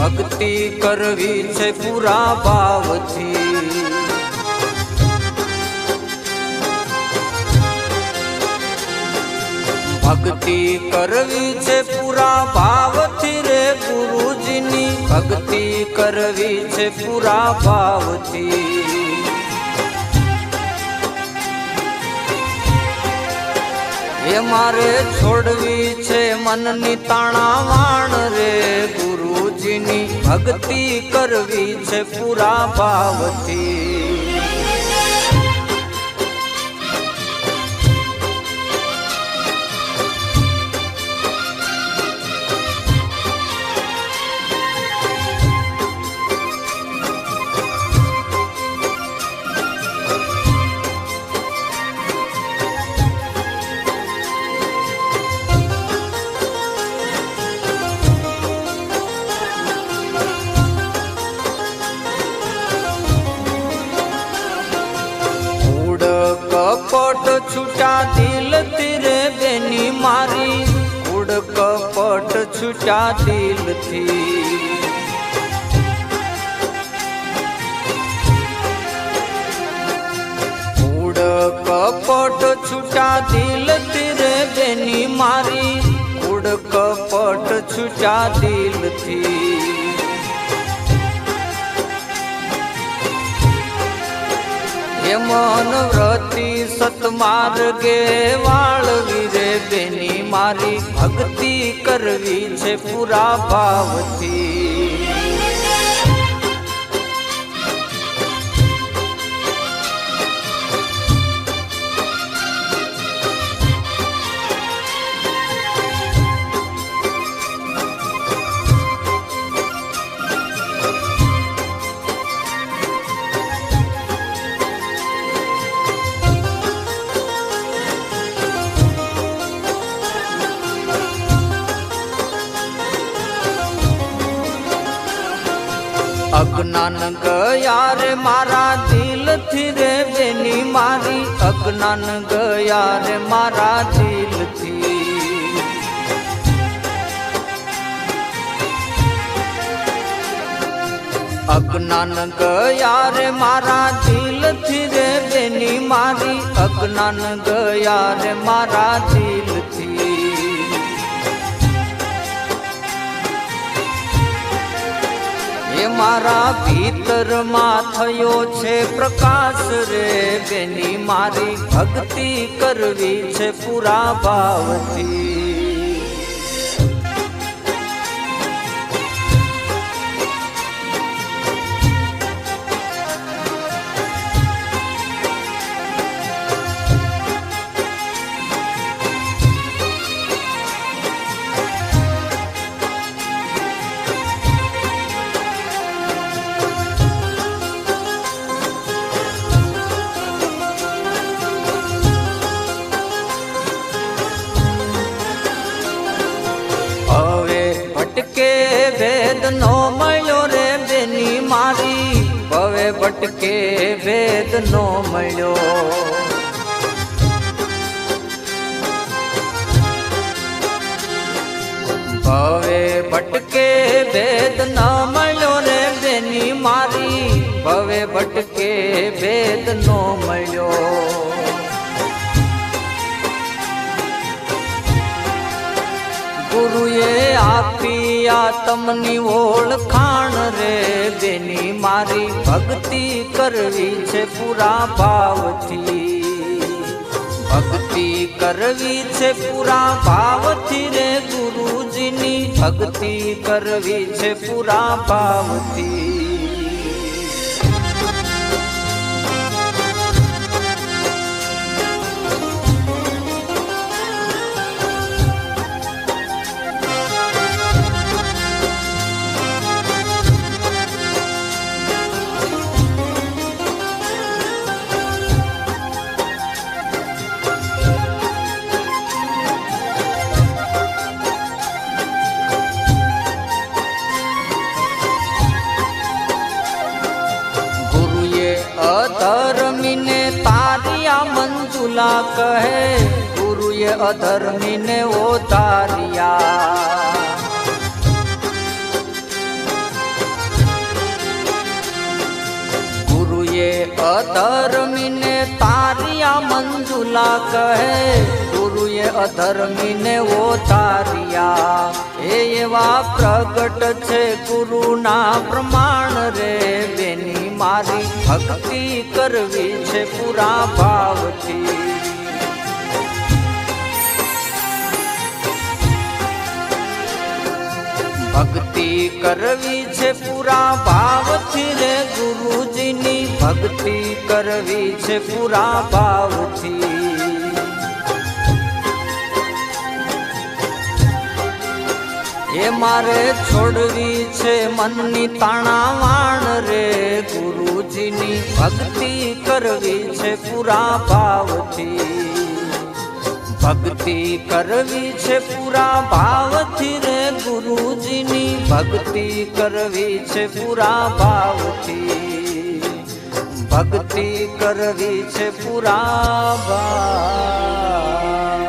ભક્તિ કરવી છે પૂરા ભાવથી। ભક્તિ કરવી છે પૂરા ભાવથી રે ગુરુજીની ભક્તિ કરવી છે પૂરા ભાવથી। એ મારે છોડવી છે મનની તાણાવાણ રે ગુરુજીની ભક્તિ કરવી છે પૂરા ભાવથી। કપટ છૂટા દિલથી રે બેની મારી કુડ કપટ છૂટા દિલથી। કુડ કપટ છૂટા દિલથી રે બેની મારી કુડ કપટ છૂટા દિલથી। એ મન વ્રતિ સતમાર્ગે વાળવી રે બેની મારી ભક્તિ કરવી છે પૂરા ભાવથી। અજ્ઞાન ગયા રે મારા દિલથી રે બેની મારી અજ્ઞાન ગયા રે મારા દિલથી। અજ્ઞાન ગયા રે મારા દિલથી રે બેની મારી અજ્ઞાન ગયા રે મારા દિલથી। એ મારા ભીતરમાં થયો છે પ્રકાશ રે બેની મારી ભક્તિ કરવી છે પૂરા ભાવથી। ભટકે વેદ નો મળ્યો રે બેની મારી ભવે ભટકે વેદ નો મળ્યો। ભવે ભટકે વેદ ન મળ્યો રે બેની મારી ભવે ભટકે વેદ નો મળ્યો। ગુરુએ આપી આત્મની ઓળખાણ રે બેની મારી ભક્તિ કરવી છે પૂરા ભાવથી। ભક્તિ કરવી છે પૂરા ભાવથી રે ગુરુજીની ભક્તિ કરવી છે પૂરા ભાવથી। અધર્મીને તારિયા મંજુલા કહે ગુરુએ અધર્મીને ઓ તારિયા। અધર્મીને તારિયા મંજુલા કહે, ગુરુએ અધર્મીને ઓ તારિયા. એવા પ્રગટ છે ગુરુના પ્રમાણ રે, બેની મારી ભક્તિ કરવી છે પૂરા ભાવથી. ભક્તિ કરવી છે પૂરા ભાવથી રે, ગુરુજીની ભક્તિ કરવી છે પૂરા ભાવથી. એ મારે છોડવી છે મનની તાણાવાણ રે, ગુરુજીની ભક્તિ કરવી છે પૂરા ભાવથી. ભક્તિ કરવી છે પૂરા ભાવથી રે, ગુરુજીની ભક્તિ કરવી છે પૂરા ભાવથી. ભક્તિ કરવી છે પૂરા ભાવ.